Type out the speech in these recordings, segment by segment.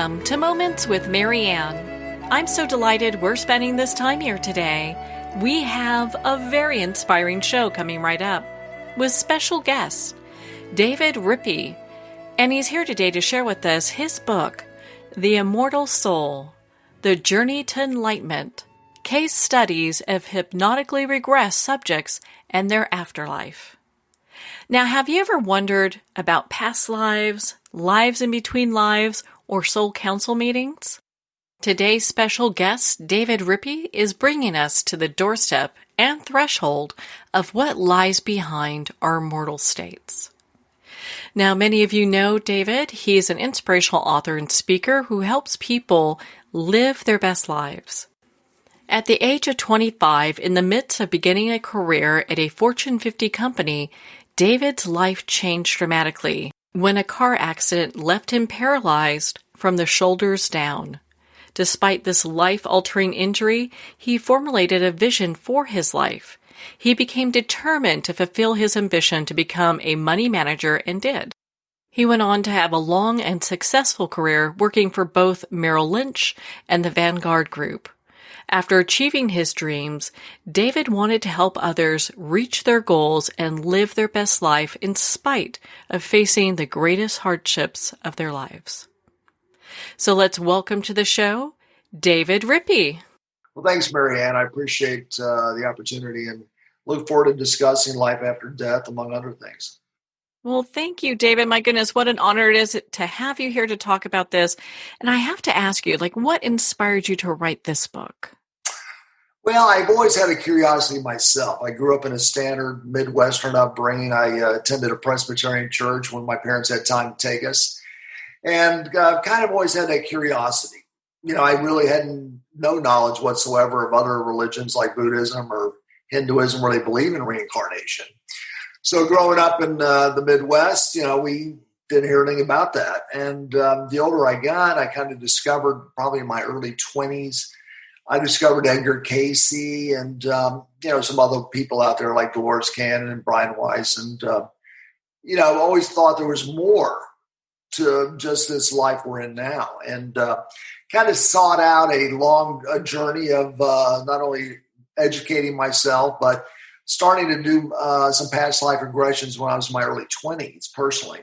Welcome to Moments with Marianne. I'm so delighted we're spending this time here today. We have a very inspiring show coming right up with special guest, David Rippy. And he's here today to share with us his book, The-Immortal-Soul, The Journey to Enlightenment, Case Studies of Hypnotically Regressed Subjects and Their Afterlife. Now, have you ever wondered about past lives, lives in between lives, or soul council meetings? Today's special guest, David Rippy, is bringing us to the doorstep and threshold of what lies behind our mortal states. Now, many of you know David. He's an inspirational author and speaker who helps people live their best lives. At the age of 25, in the midst of beginning a career at a Fortune 50 company, David's life changed dramatically when a car accident left him paralyzed from the shoulders down. Despite this life-altering injury, he formulated a vision for his life. He became determined to fulfill his ambition to become a money manager and did. He went on to have a long and successful career working for both Merrill Lynch and the Vanguard Group. After achieving his dreams, David wanted to help others reach their goals and live their best life in spite of facing the greatest hardships of their lives. So let's welcome to the show, David Rippy. Well, thanks, Marianne. I appreciate the opportunity and look forward to discussing life after death, among other things. Well, thank you, David. My goodness, what an honor it is to have you here to talk about this. And I have to ask you, what inspired you to write this book? Well, I've always had a curiosity myself. I grew up in a standard Midwestern upbringing. I attended a Presbyterian church when my parents had time to take us. And kind of always had that curiosity. I really had no knowledge whatsoever of other religions like Buddhism or Hinduism where they believe in reincarnation. So growing up in the Midwest, we didn't hear anything about that. And the older I got, I kind of discovered probably in my early 20s, I discovered Edgar Cayce and, some other people out there like Dolores Cannon and Brian Weiss. And, I always thought there was more to just this life we're in now. And kind of sought out a long journey of not only educating myself, but starting to do some past life regressions when I was in my early 20s personally.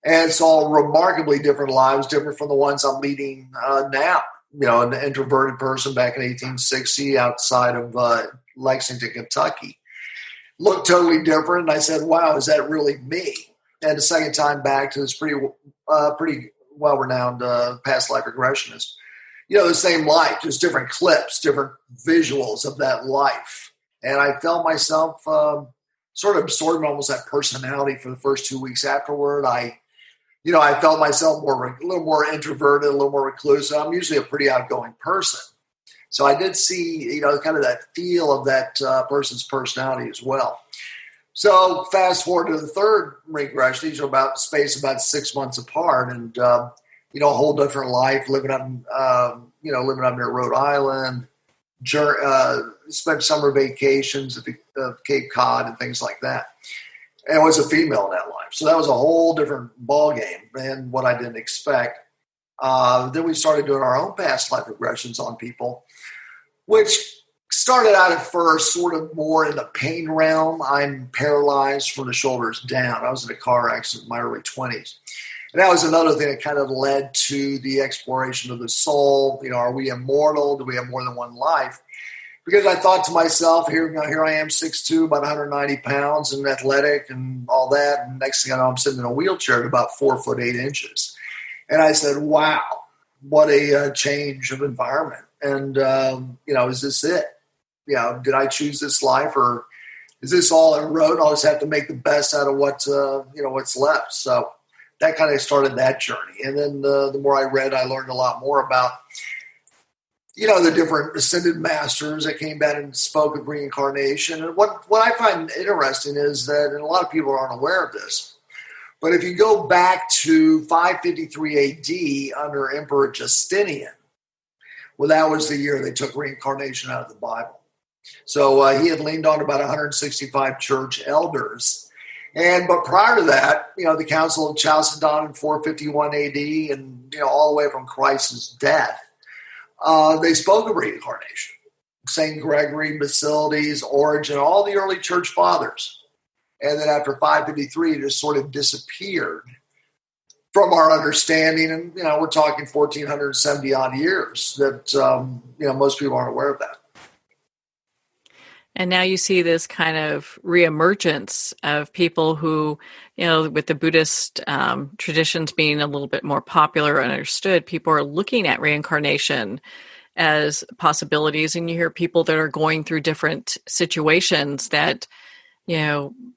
And saw remarkably different lives, different from the ones I'm leading now. An introverted person back in 1860 outside of Lexington, Kentucky. Looked totally different. And I said, wow, is that really me? And the second time back to this pretty well-renowned past life regressionist. The same life, just different clips, different visuals of that life. And I felt myself sort of absorbing almost that personality for the first 2 weeks afterward. I felt myself a little more introverted, a little more reclusive. I'm usually a pretty outgoing person. So I did see, kind of that feel of that person's personality as well. So fast forward to the third regression, these are about 6 months apart and, a whole different life, living up near Rhode Island, spent summer vacations at Cape Cod and things like that. And was a female in that life. So that was a whole different ballgame than what I didn't expect. Then we started doing our own past life regressions on people, which started out at first sort of more in the pain realm. I'm paralyzed from the shoulders down. I was in a car accident in my early 20s. And that was another thing that kind of led to the exploration of the soul. Are we immortal? Do we have more than one life? Because I thought to myself, here I am, 6'2", about 190 pounds and athletic and all that. And next thing I know, I'm sitting in a wheelchair at about 4'8". And I said, wow, what a change of environment. And, is this it? Did I choose this life or is this all I wrote? I'll just have to make the best out of what's left. So that kind of started that journey. And then the more I read, I learned a lot more about the different ascended masters that came back and spoke of reincarnation. And what I find interesting is that, and a lot of people aren't aware of this, but if you go back to 553 AD under Emperor Justinian, well, that was the year they took reincarnation out of the Bible. So he had leaned on about 165 church elders But prior to that, the Council of Chalcedon in 451 AD, and all the way from Christ's death, they spoke of reincarnation. Saint Gregory, Basilides, Origen, all the early church fathers. And then after 553, it just sort of disappeared from our understanding. And, we're talking 1470 odd years that, most people aren't aware of that. And now you see this kind of reemergence of people who, with the Buddhist traditions being a little bit more popular and understood, people are looking at reincarnation as possibilities. And you hear people that are going through different situations that,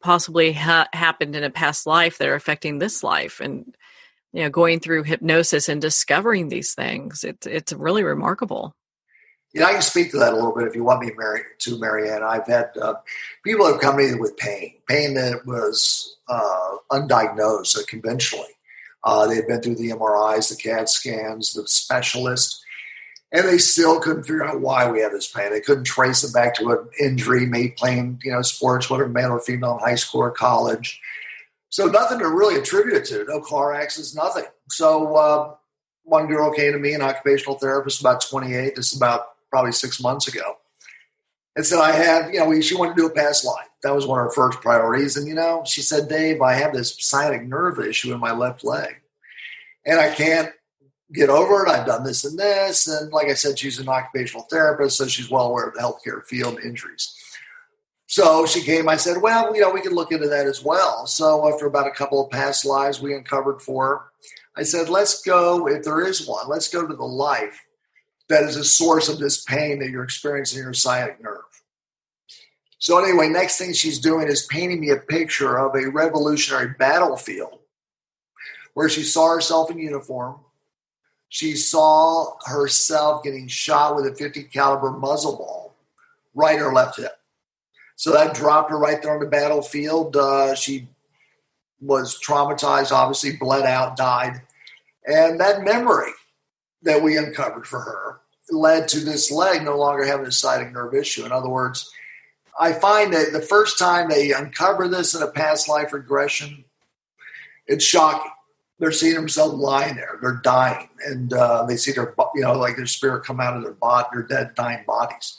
possibly happened in a past life that are affecting this life, and, going through hypnosis and discovering these things. It's really remarkable. I can speak to that a little bit if you want me to, Marianne. I've had people have come to me with pain that was undiagnosed conventionally. They'd been through the MRIs, the CAT scans, the specialist, and they still couldn't figure out why we had this pain. They couldn't trace it back to an injury, maybe playing, sports, whether male or female in high school or college. So nothing to really attribute it to. No car accidents, nothing. So one girl came to me, an occupational therapist, about 28. This is about probably 6 months ago, and said, I have, she wanted to do a past life. That was one of her first priorities. And, she said, Dave, I have this sciatic nerve issue in my left leg, and I can't get over it. I've done this and this. And like I said, she's an occupational therapist, so she's well aware of the healthcare field injuries. So she came, I said, well, we can look into that as well. So after about a couple of past lives we uncovered for her, I said, let's go, if there is one, let's go to the life that is a source of this pain that you're experiencing in your sciatic nerve. So anyway, next thing she's doing is painting me a picture of a revolutionary battlefield where she saw herself in uniform. She saw herself getting shot with a 50 caliber muzzle ball right in her left hip. So that dropped her right there on the battlefield. She was traumatized, obviously bled out, died. And that memory that we uncovered for her led to this leg no longer having a sciatic nerve issue. In other words, I find that the first time they uncover this in a past life regression, it's shocking. They're seeing themselves lying there. They're dying. And they see their, like their spirit come out of their body, their dead, dying bodies.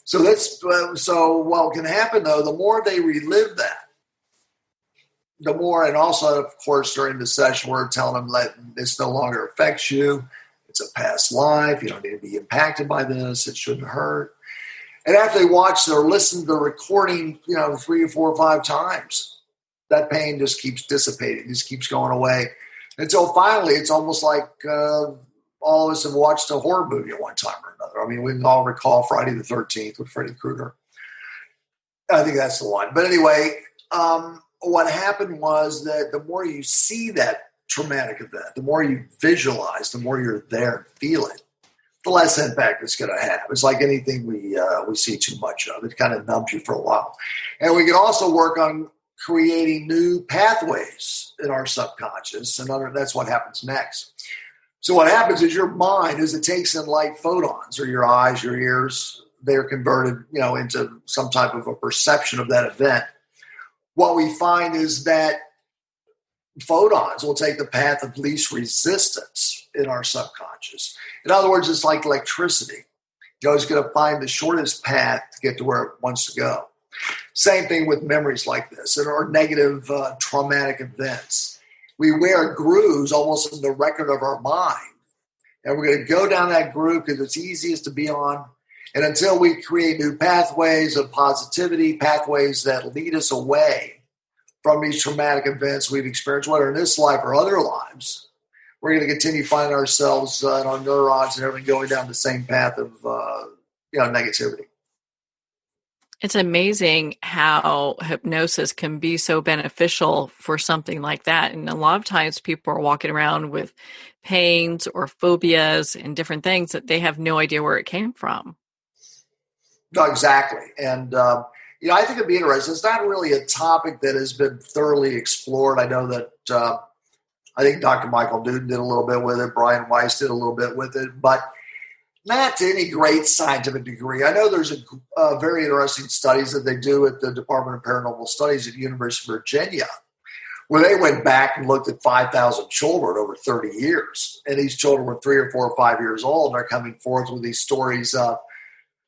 So that's, so what can happen though, the more they relive that, the more, and also of course during the session we're telling them that this no longer affects you. It's a past life. You don't need to be impacted by this. It shouldn't hurt. And after they watch or listen to the recording, 3 or 4 or 5 times, that pain just keeps dissipating, just keeps going away. Until finally, it's almost like all of us have watched a horror movie at one time or another. I mean, we can all recall Friday the 13th with Freddy Krueger. I think that's the one. But anyway, what happened was that the more you see that traumatic event, the more you visualize, the more you're there and feel it, the less impact it's going to have. It's like anything we see too much of. It kind of numbs you for a while. And we can also work on creating new pathways in our subconscious, and that's what happens next. So what happens is your mind, as it takes in light photons, or your eyes, your ears, they're converted, into some type of a perception of that event. What we find is that photons will take the path of least resistance in our subconscious. In other words, it's like electricity. You're always going to find the shortest path to get to where it wants to go. Same thing with memories like this, or negative traumatic events. We wear grooves almost in the record of our mind. And we're going to go down that groove because it's easiest to be on. And until we create new pathways of positivity, pathways that lead us away from these traumatic events we've experienced, whether in this life or other lives, we're going to continue finding ourselves and our neurons and everything going down the same path of negativity. It's amazing how hypnosis can be so beneficial for something like that. And a lot of times people are walking around with pains or phobias and different things that they have no idea where it came from. No, exactly. And, I think it'd be interesting. It's not really a topic that has been thoroughly explored. I know that I think Dr. Michael Newton did a little bit with it. Brian Weiss did a little bit with it. But Not to any great scientific degree. I know there's a very interesting studies that they do at the Department of Paranormal Studies at the University of Virginia, where they went back and looked at 5,000 children over 30 years. And these children were 3 or 4 or 5 years old, and they're coming forth with these stories of,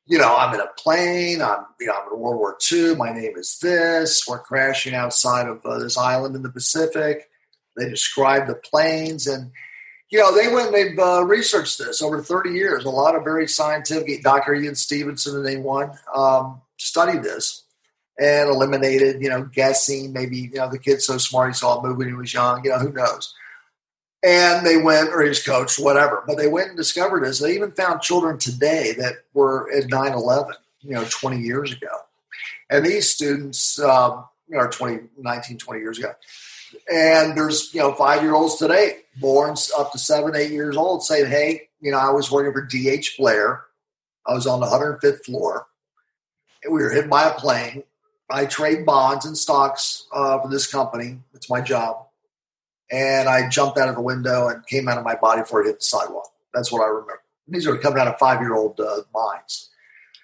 I'm in a plane, I'm in World War II, my name is this, we're crashing outside of this island in the Pacific. They describe the planes, and they went and they've researched this over 30 years. A lot of very scientific, Dr. Ian Stevenson and they studied this and eliminated, guessing. Maybe, the kid's so smart, he saw a movie when he was young, who knows. And they went, or his coach, whatever. But they went and discovered this. They even found children today that were at 9/11, 20 years ago. And these students, 20 years ago. And there's, 5-year-olds today, born up to 7, 8 years old, saying, hey, I was working for D.H. Blair. I was on the 105th floor. And we were hit by a plane. I trade bonds and stocks for this company. It's my job. And I jumped out of the window and came out of my body before it hit the sidewalk. That's what I remember. These are coming out of 5-year-old minds.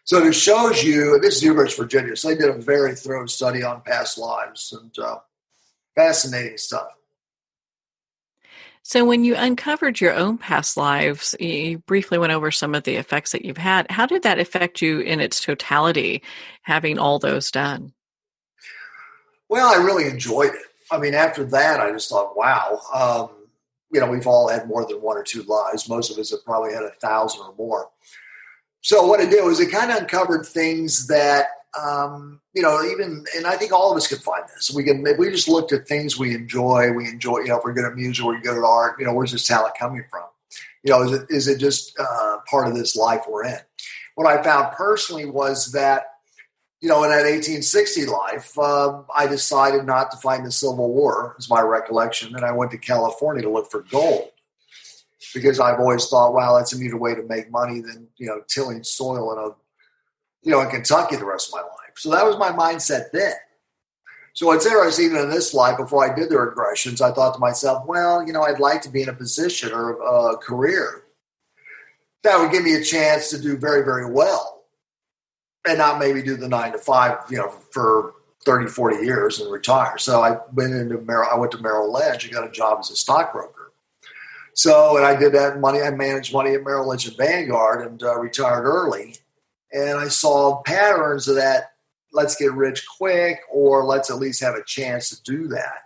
So it shows you, this is University of Virginia, so they did a very thorough study on past lives and fascinating stuff. So when you uncovered your own past lives, you briefly went over some of the effects that you've had. How did that affect you in its totality, having all those done? Well, I really enjoyed it. I mean, after that, I just thought, wow, we've all had more than 1 or 2 lives. Most of us have probably had 1,000 or more. So what it did was it kind of uncovered things that, and I think all of us can find this. If we just looked at things we enjoy, if we're good at music, we're good at art, where's this talent coming from? Is it just part of this life we're in? What I found personally was that, in that 1860 life, I decided not to fight in the Civil War, is my recollection, and I went to California to look for gold. Because I've always thought, wow, that's a neater way to make money than, tilling soil in Kentucky the rest of my life. So that was my mindset then. So what's interesting, even in this life, before I did the regressions, I thought to myself, well, I'd like to be in a position or a career that would give me a chance to do very, very well and not maybe do the 9 to 5, for 30, 40 years and retire. So I went to Merrill Lynch and got a job as a stockbroker. So, and I did that I managed money at Merrill Lynch and Vanguard and retired early. And I saw patterns of that, let's get rich quick, or let's at least have a chance to do that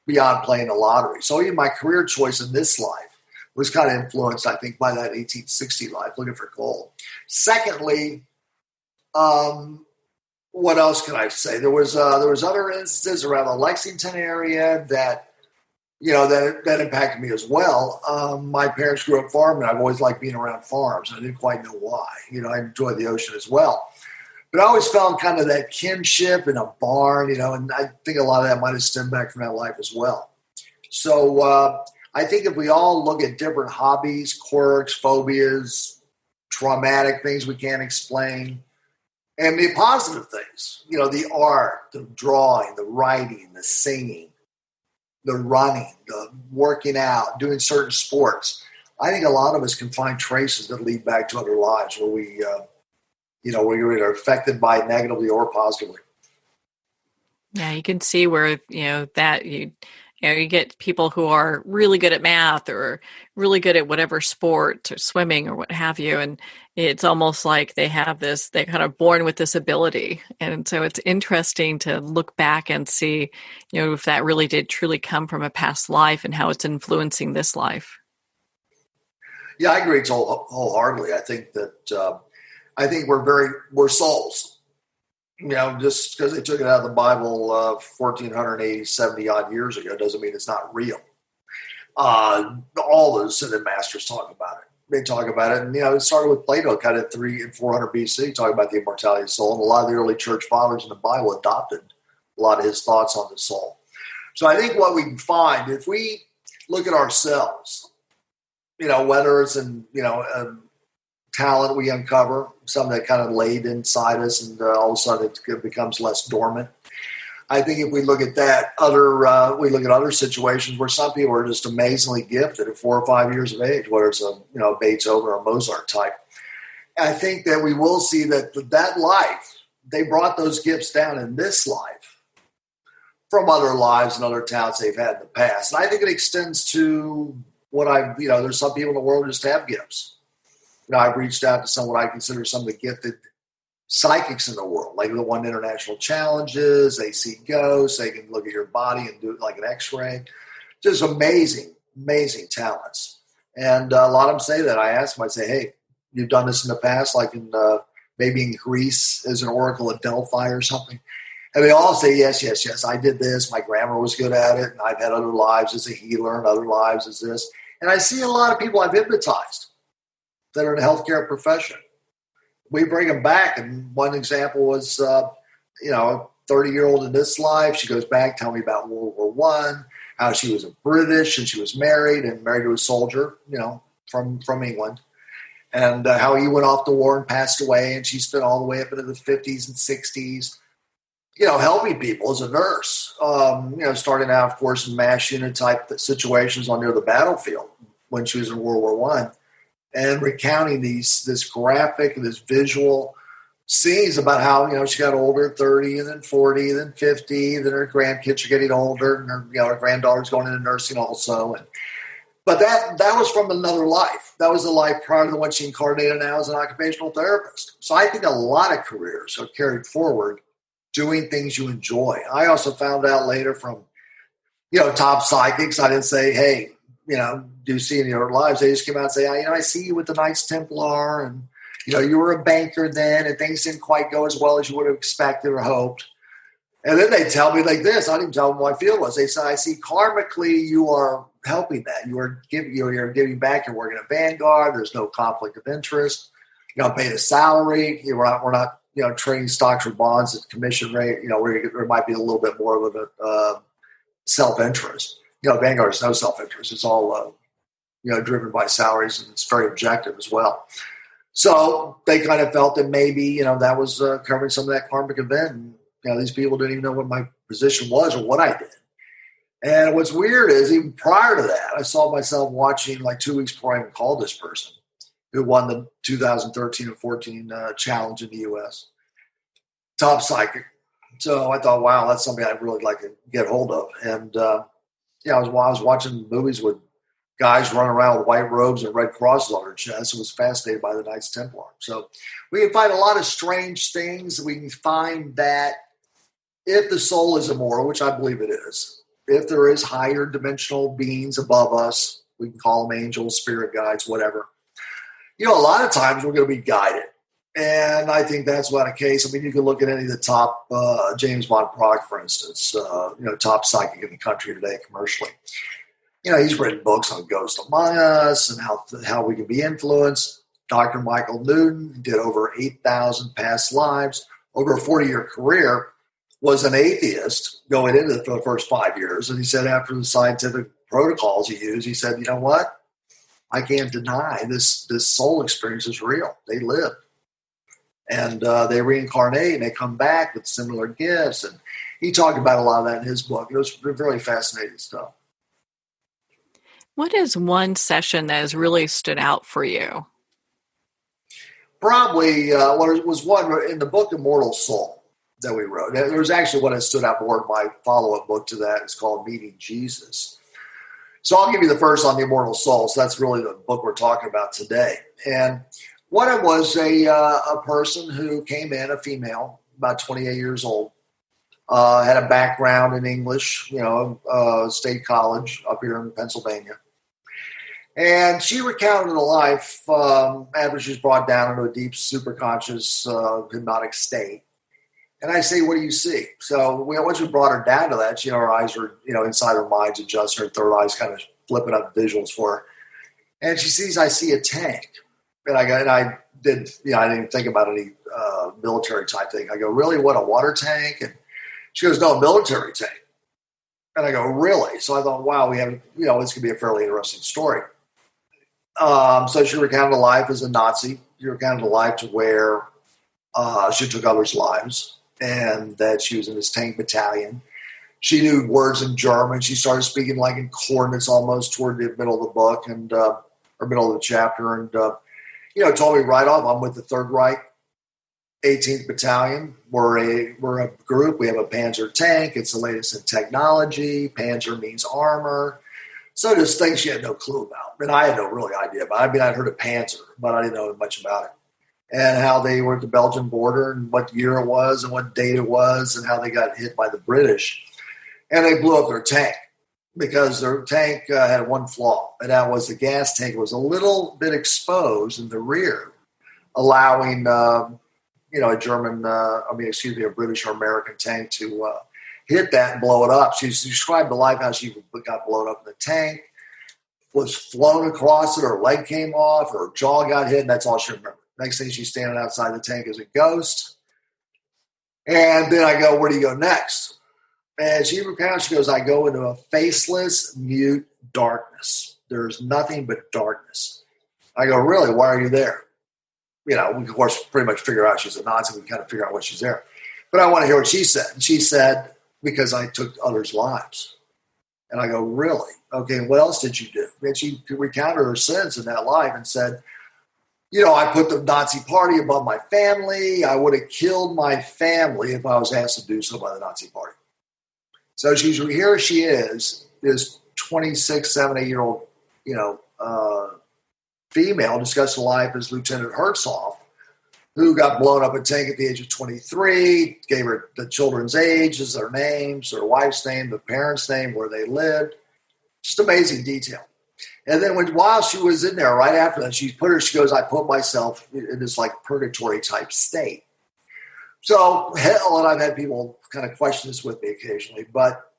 beyond playing the lottery. So even my career choice in this life was kind of influenced, I think, by that 1860 life, looking for gold. Secondly, what else can I say? There was other instances around the Lexington area that, that impacted me as well. My parents grew up farming. I've always liked being around farms. I didn't quite know why. I enjoyed the ocean as well. But I always felt kind of that kinship in a barn, and I think a lot of that might have stemmed back from that life as well. So I think if we all look at different hobbies, quirks, phobias, traumatic things we can't explain, and the positive things, the art, the drawing, the writing, the singing, the running, the working out, doing certain sports. I think a lot of us can find traces that lead back to other lives where we, we are affected by it negatively or positively. Yeah, you can see where, you get people who are really good at math or really good at whatever sport or swimming or what have you. And it's almost like they're kind of born with this ability. And so it's interesting to look back and see, if that really did truly come from a past life and how it's influencing this life. Yeah, I agree wholeheartedly. I think that, we're souls. Just because they took it out of the Bible 1,480, 70 odd years ago doesn't mean it's not real. All those Ascended Masters talk about it. They talk about it. And, it started with Plato kind of 300 and 400 BC, talking about the immortality of the soul. And a lot of the early church fathers in the Bible adopted a lot of his thoughts on the soul. So I think what we can find, if we look at ourselves, whether it's in, talent we uncover, something that kind of laid inside us and all of a sudden it becomes less dormant. I think if we look at that, we look at other situations where some people are just amazingly gifted at 4 or 5 years of age, whether it's a Beethoven or a Mozart type. I think that we will see that life, they brought those gifts down in this life from other lives and other talents they've had in the past. And I think it extends to there's some people in the world who just have gifts. I've reached out to what I consider some of the gifted psychics in the world, like the won international challenges. They see ghosts. They can look at your body and do it like an X-ray. Just amazing, amazing talents. And a lot of them say that. I ask them, I say, hey, you've done this in the past, like maybe in Greece as an oracle at Delphi or something. And they all say, yes, I did this. My grandma was good at it. And I've had other lives as a healer and other lives as this. And I see a lot of people I've hypnotized that are in the healthcare profession. We bring them back. And one example was, a 30-year-old in this life. She goes back, tell me about World War I, how she was a British and she was married to a soldier, from England. And how he went off to war and passed away. And she spent all the way up into the 50s and 60s, helping people as a nurse. Starting out, of course, in mass unit type situations near the battlefield when she was in World War I. And recounting this graphic and this visual scenes about how, she got older at 30 and then 40 and then 50, then her grandkids are getting older and her granddaughter's going into nursing also. But that was from another life. That was the life prior to the one she incarnated now as an occupational therapist. So I think a lot of careers are carried forward doing things you enjoy. I also found out later from, top psychics, I didn't say, hey, do you see in your lives? They just came out and say, I see you with the Knights Templar and, you were a banker then and things didn't quite go as well as you would have expected or hoped. And then they tell me like this. I didn't tell them what my field was. They said, I see karmically you are helping that. You're giving back. You're working at Vanguard. There's no conflict of interest. You don't pay a salary. We're not trading stocks or bonds at commission rate. Where there might be a little bit more of a self-interest. Vanguard has no self-interest. It's all driven by salaries, and it's very objective as well. So they kind of felt that maybe that was covering some of that karmic event. And, these people didn't even know what my position was or what I did. And what's weird is even prior to that, I saw myself watching like 2 weeks before I even called this person who won the 2013 and 14 challenge in the U.S. Top psychic. So I thought, wow, that's something I'd really like to get hold of. And I was watching movies with guys running around with white robes and red crosses on their chests. I was fascinated by the Knights Templar. So we can find a lot of strange things. We can find that if the soul is immortal, which I believe it is, if there is higher dimensional beings above us, we can call them angels, spirit guides, whatever. A lot of times we're going to be guided. And I think that's not a case. I mean, you can look at any of the top, James Von Prague, for instance, top psychic in the country today commercially. He's written books on Ghosts Among Us and how we can be influenced. Dr. Michael Newton did over 8,000 past lives, over a 40-year career, was an atheist going into the first 5 years. And he said after the scientific protocols he used, he said, you know what? I can't deny this soul experience is real. They live. And they reincarnate and they come back with similar gifts. And he talked about a lot of that in his book. It was really fascinating stuff. What is one session that has really stood out for you? Probably was one in the book Immortal-Soul that we wrote. There was actually one that stood out more in my follow-up book to that. It's called Meeting Jesus. So I'll give you the first on the Immortal-Soul. So that's really the book we're talking about today. And one of them was a person who came in, a female, about 28 years old, had a background in English, state college up here in Pennsylvania. And she recounted a life after she was brought down into a deep superconscious hypnotic state. And I say, what do you see? So once we brought her down to that, her eyes were, inside her mind's adjusting, her third eye's kind of flipping up visuals for her. And she sees, I see a tank. And I didn't even think about any military type thing. I go, really? What, a water tank? And she goes, no, a military tank. And I go, really? So I thought, wow, we have, this could be a fairly interesting story. So she recounted a life as a Nazi. She recounted a life to where she took others' lives and that she was in this tank battalion. She knew words in German. She started speaking like in coordinates almost toward the middle of the book and or middle of the chapter. And, told me right off, I'm with the Third Reich, 18th Battalion. We're a group. We have a Panzer tank. It's the latest in technology. Panzer means armor. So just things she had no clue about. And I had no really idea about it. I mean, I'd heard of Panzer, but I didn't know much about it. And how they were at the Belgian border and what year it was and what date it was and how they got hit by the British. And they blew up their tank because their tank had one flaw. And that was the gas tank was a little bit exposed in the rear, allowing, a British or American tank to hit that and blow it up. She described the life how she got blown up in the tank, was flown across it, her leg came off, her jaw got hit, and that's all she remembered. Next thing, she's standing outside the tank as a ghost. And then I go, where do you go next? And she recounts, she goes, I go into a faceless, mute darkness. There's nothing but darkness. I go, really? Why are you there? We, of course, pretty much figure out she's a Nazi. We kind of figure out why she's there. But I want to hear what she said. And she said, because I took others' lives. And I go, really? Okay, what else did you do? And she recounted her sins in that life and said, I put the Nazi party above my family. I would have killed my family if I was asked to do so by the Nazi party. So here she is, this 26, 7, 8-year-old, female discussing life as Lieutenant Herzog, who got blown up in a tank at the age of 23, gave her the children's ages, their names, their wife's name, the parents' name, where they lived. Just amazing detail. And then while she was in there, right after that, she goes, I put myself in this like purgatory type state. So hell, and I've had people kind of question this with me occasionally, but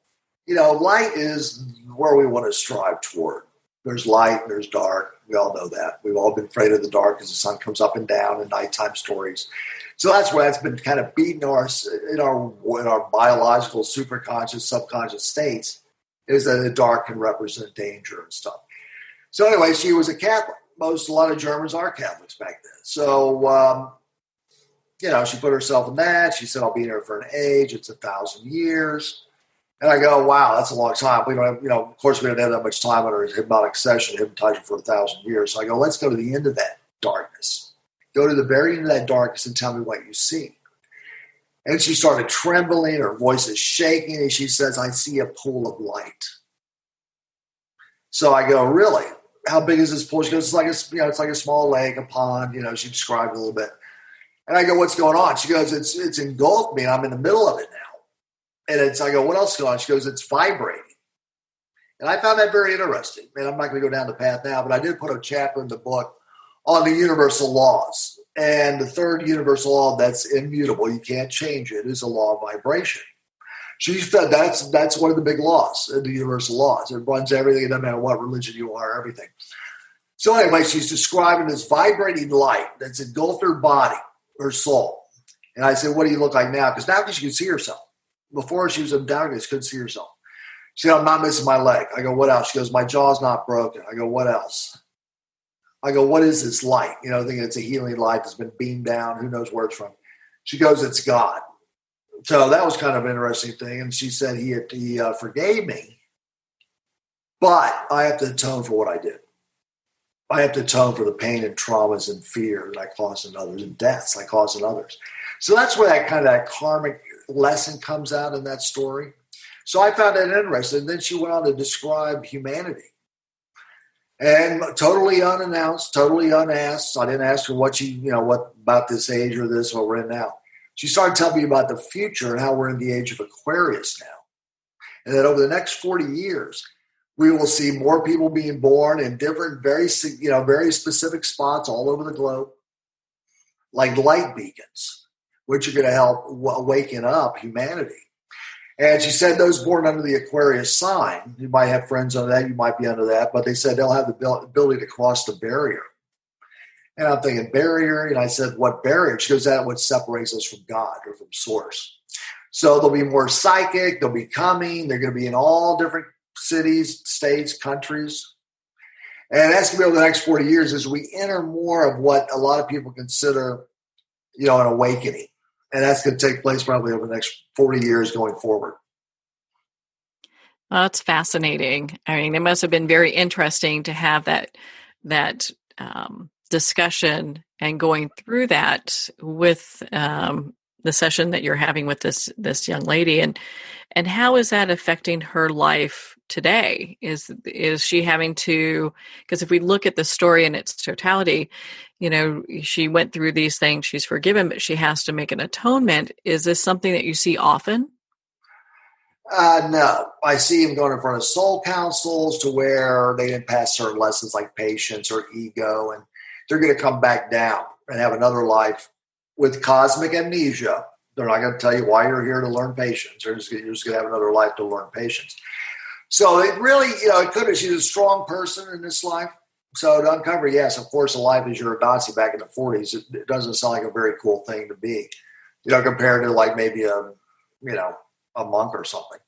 light is where we want to strive toward. There's light and there's dark. We all know that. We've all been afraid of the dark as the sun comes up and down in nighttime stories. So that's why it's been kind of beaten in our biological, superconscious, subconscious states, is that the dark can represent danger and stuff. So anyway, she was a Catholic. A lot of Germans are Catholics back then. So, she put herself in that. She said, I'll be here for an age. It's 1,000 years. And I go, wow, that's a long time. We don't have, of course, we don't have that much time on our hypnotic session to hypnotize you for 1,000 years. So I go, let's go to the end of that darkness. Go to the very end of that darkness and tell me what you see. And she started trembling. Her voice is shaking. And she says, I see a pool of light. So I go, really? How big is this pool? She goes, it's like a small lake, a pond. She described it a little bit. And I go, what's going on? She goes, it's engulfed me, and I'm in the middle of it now. And I go, what else is going on? She goes, it's vibrating. And I found that very interesting. And I'm not going to go down the path now, but I did put a chapter in the book on the universal laws. And the third universal law that's immutable, you can't change it, is the law of vibration. She said that's one of the big laws, the universal laws. It runs everything. It doesn't matter what religion you are, everything. So anyway, she's describing this vibrating light that's engulfed her body, her soul. And I said, what do you look like now? Because now she can see herself. Before she was in darkness, couldn't see herself. She said, I'm not missing my leg. I go, what else? She goes, my jaw's not broken. I go, what else? I go, what is this light? Thinking it's a healing light that's been beamed down. Who knows where it's from? She goes, it's God. So that was kind of an interesting thing. And she said, he forgave me, but I have to atone for what I did. I have to atone for the pain and traumas and fear that I caused in others and deaths I caused in others. So that's where that karmic lesson comes out in that story. So I found that interesting. And then she went on to describe humanity. And totally unannounced, totally unasked. I didn't ask her what about this age or this, what we're in now. She started telling me about the future and how we're in the age of Aquarius now. And that over the next 40 years, we will see more people being born in different, very specific spots all over the globe, like light beacons, which are going to help awaken up humanity. And she said those born under the Aquarius sign, you might have friends under that, you might be under that, but they said they'll have the ability to cross the barrier. And I'm thinking, barrier? And I said, what barrier? She goes, that's what separates us from God or from source. So they'll be more psychic, they'll be coming, they're going to be in all different cities, states, countries. And that's going to be over the next 40 years as we enter more of what a lot of people consider, an awakening. And that's going to take place probably over the next 40 years going forward. Well, that's fascinating. I mean, it must have been very interesting to have that discussion and going through that with the session that you're having with this young lady, and how is that affecting her life today? Is she having to, because if we look at the story in its totality, she went through these things, she's forgiven, but she has to make an atonement. Is this something that you see often? No, I see him going in front of soul councils to where they didn't pass certain lessons like patience or ego, and they're going to come back down and have another life with cosmic amnesia. They're not going to tell you why you're here to learn patience. You're just going to have another life to learn patience. So it really, it could have. She's a strong person in this life. So to uncover, yes, of course, a life as you're a Nazi back in the 40s, it doesn't sound like a very cool thing to be, compared to like maybe a monk or something.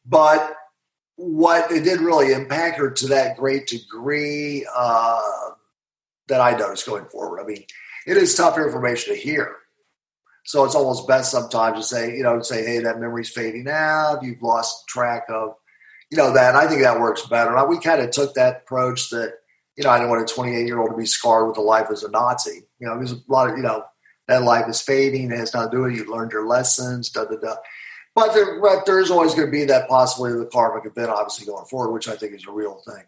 But what it did really impact her to that great degree that I noticed going forward. I mean, it is tough information to hear. So it's almost best sometimes to say, hey, that memory's fading out. You've lost track of, that. And I think that works better. We kind of took that approach that, I didn't want a 28-year-old to be scarred with a life as a Nazi. There's a lot of, that life is fading. It has nothing to do with it. You learned your lessons, But there's always going to be that possibility of the karmic event, obviously, going forward, which I think is a real thing.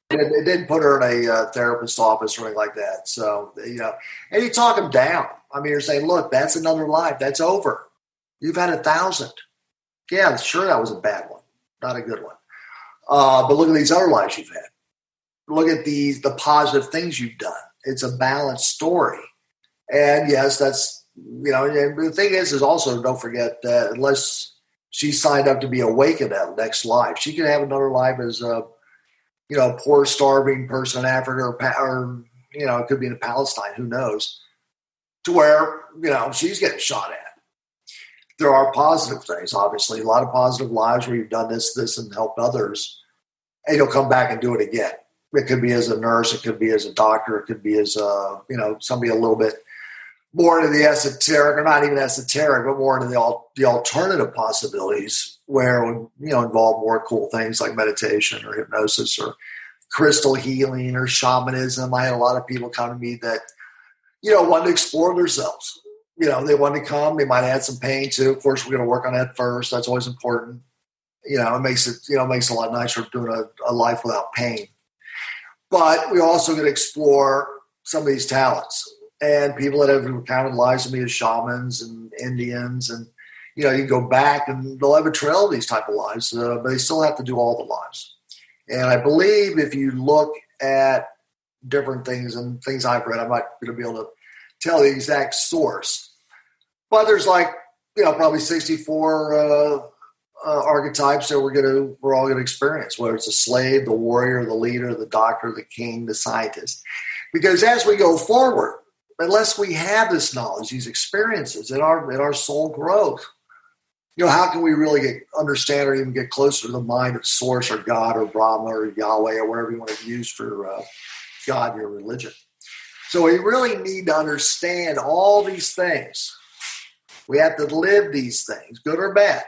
It didn't put her in a therapist's office or anything like that. So, and you talk them down. I mean, you're saying, look, that's another life. That's over. You've had 1,000. Yeah, sure, that was a bad one. Not a good one. But look at these other lives you've had. Look at the positive things you've done. It's a balanced story. And yes, that's, and the thing is also don't forget that unless she signed up to be awake in that next life, she could have another life as a, poor, starving person in Africa or it could be in Palestine, who knows, to where, she's getting shot at. There are positive things, obviously, a lot of positive lives where you've done this, and helped others, and you'll come back and do it again. It could be as a nurse, it could be as a doctor, it could be as somebody a little bit more into the esoteric, or not even esoteric, but more into the alternative possibilities where it would, involve more cool things like meditation or hypnosis or crystal healing or shamanism. I had a lot of people come to me that, wanted to explore themselves. They wanted to come. They might add some pain too. Of course, we're going to work on that first. That's always important. It makes it a lot nicer doing a life without pain. But we also going to explore some of these talents. And people that have recounted lives to me as shamans and Indians, and you go back and they'll have a trail of these type of lives, but they still have to do all the lives. And I believe if you look at different things and things I've read, I'm not going to be able to tell the exact source, but there's probably 64 archetypes that we're all going to experience, whether it's the slave, the warrior, the leader, the doctor, the king, the scientist. Because as we go forward, unless we have this knowledge, these experiences in our soul growth, how can we really understand or even get closer to the mind of Source or God or Brahma or Yahweh or whatever you want to use for God, your religion? So we really need to understand all these things. We have to live these things, good or bad.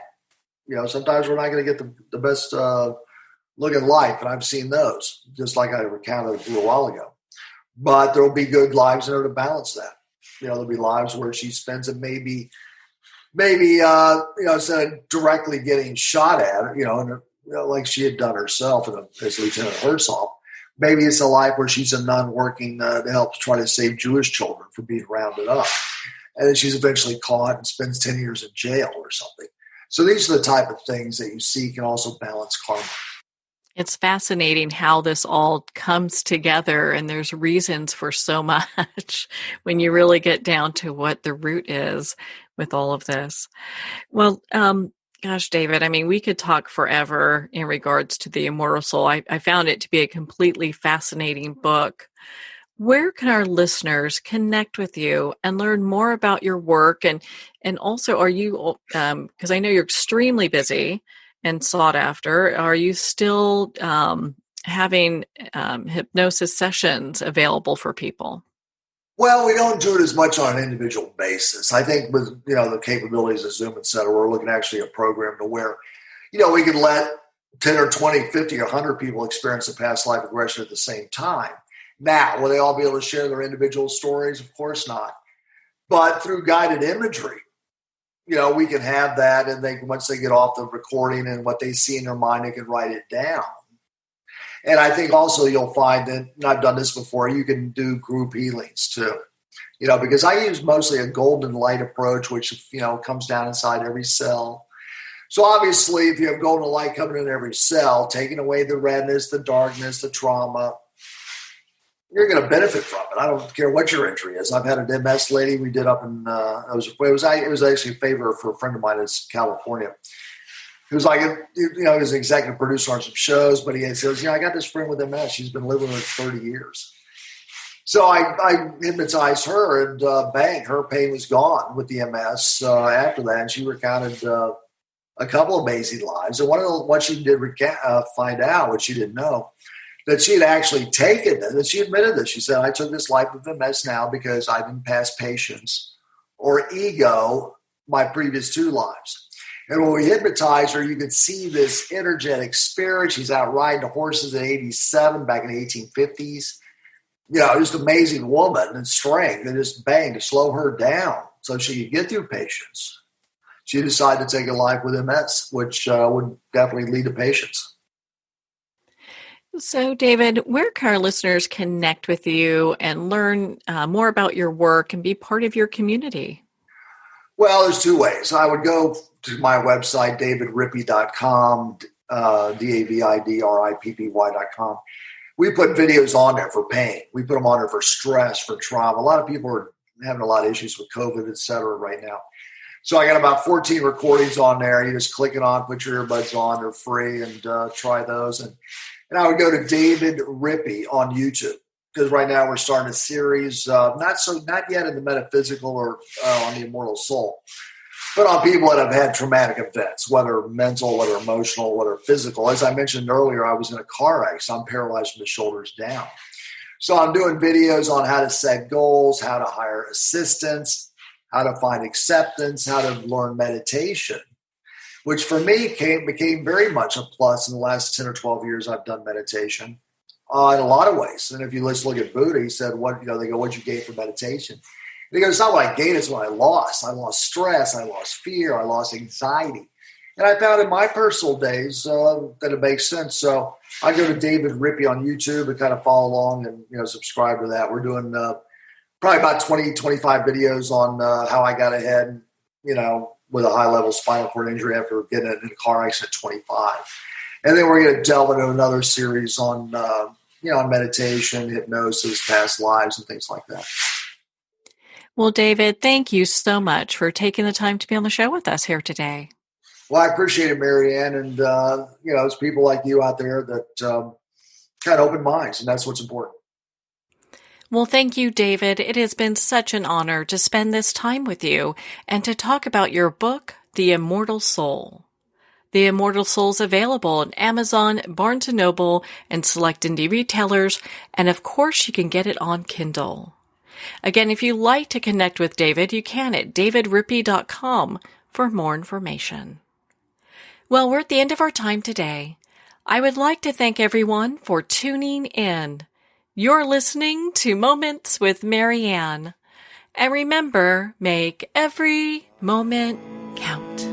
Sometimes we're not going to get the best look at life, and I've seen those, just like I recounted a little while ago. But there will be good lives in her to balance that. There'll be lives where she spends it maybe instead of directly getting shot at, like she had done herself as Lieutenant Herzog. Maybe it's a life where she's a nun working to help try to save Jewish children from being rounded up. And then she's eventually caught and spends 10 years in jail or something. So these are the type of things that you see can also balance karma. It's fascinating how this all comes together, and there's reasons for so much when you really get down to what the root is with all of this. Well, gosh, David, I mean, we could talk forever in regards to The Immortal Soul. I found it to be a completely fascinating book. Where can our listeners connect with you and learn more about your work? And also, are you, because I know you're extremely busy and sought after, are you still having hypnosis sessions available for people? Well, we don't do it as much on an individual basis. I think with the capabilities of Zoom, et cetera, we're looking at actually a program to where we can let 10 or 20, 50, or 100 people experience a past life regression at the same time. Now, will they all be able to share their individual stories? Of course not. But through guided imagery, we can have that, and once they get off the recording and what they see in their mind, they can write it down. And I think also you'll find that, and I've done this before, you can do group healings too. Because I use mostly a golden light approach, which, comes down inside every cell. So obviously, if you have golden light coming in every cell, taking away the redness, the darkness, the trauma, you're going to benefit from it. I don't care what your injury is. I've had an MS lady we did up in, it was actually a favor for a friend of mine in California. He was like, he was an executive producer on some shows, but he says, I got this friend with MS. She's been living with it 30 years. So I hypnotized her, and bang, her pain was gone with the MS after that. And she recounted a couple of amazing lives. And what she did find out, what she didn't know, that she had actually taken it, that she admitted this. She said, I took this life of MS now because I didn't pass patience or ego my previous 2 lives. And when we hypnotized her, you could see this energetic spirit. She's out riding the horses at 87 back in the 1850s. Just amazing woman and strength, and just bang, to slow her down so she could get through patience. She decided to take a life with MS, which would definitely lead to patience. So, David, where can our listeners connect with you and learn more about your work and be part of your community? Well, there's 2 ways. I would go to my website, davidrippy.com, DAVIDRIPPY.com. We put videos on there for pain. We put them on there for stress, for trauma. A lot of people are having a lot of issues with COVID, et cetera, right now. So I got about 14 recordings on there. You just click it on, put your earbuds on. They're free, and try those. And I would go to David Rippy on YouTube, because right now we're starting a series, not yet in the metaphysical or on the immortal soul, but on people that have had traumatic events, whether mental, whether emotional, whether physical. As I mentioned earlier, I was in a car accident. I'm paralyzed from the shoulders down. So I'm doing videos on how to set goals, how to hire assistance, how to find acceptance, how to learn meditation, which for me became very much a plus in the last 10 or 12 years I've done meditation in a lot of ways. And if you look at Buddha, he said, they go, what'd you gain from meditation? And he goes, it's not what I gained, it's what I lost. I lost stress, I lost fear, I lost anxiety. And I found in my personal days that it makes sense. So I go to David Rippy on YouTube and kind of follow along and, subscribe to that. We're doing probably about 20, 25 videos on how I got ahead, with a high-level spinal cord injury after getting in a car accident at 25. And then we're going to delve into another series on, on meditation, hypnosis, past lives, and things like that. Well, David, thank you so much for taking the time to be on the show with us here today. Well, I appreciate it, Marianne. And, there's people like you out there that kind of open minds, and that's what's important. Well, thank you, David. It has been such an honor to spend this time with you and to talk about your book, The Immortal Soul. The Immortal Soul is available on Amazon, Barnes & Noble, and select indie retailers, and of course you can get it on Kindle. Again, if you'd like to connect with David, you can at davidrippy.com for more information. Well, we're at the end of our time today. I would like to thank everyone for tuning in. You're listening to Moments with Marianne. And remember, make every moment count.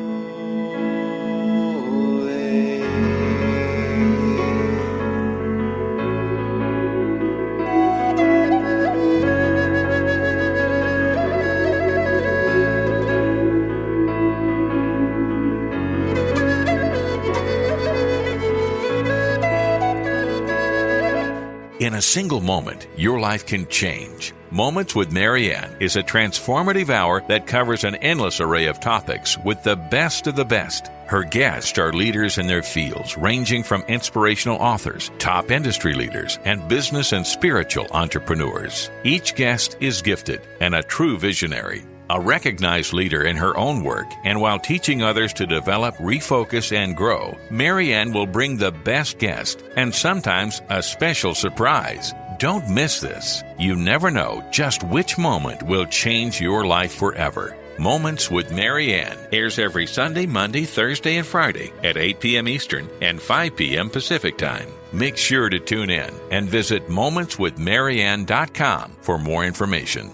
In a single moment, your life can change. Moments with Marianne is a transformative hour that covers an endless array of topics with the best of the best. Her guests are leaders in their fields, ranging from inspirational authors, top industry leaders, and business and spiritual entrepreneurs. Each guest is gifted and a true visionary, a recognized leader in her own work, and while teaching others to develop, refocus, and grow, Marianne will bring the best guest and sometimes a special surprise. Don't miss this. You never know just which moment will change your life forever. Moments with Marianne airs every Sunday, Monday, Thursday, and Friday at 8 p.m. Eastern and 5 p.m. Pacific Time. Make sure to tune in and visit momentswithmarianne.com for more information.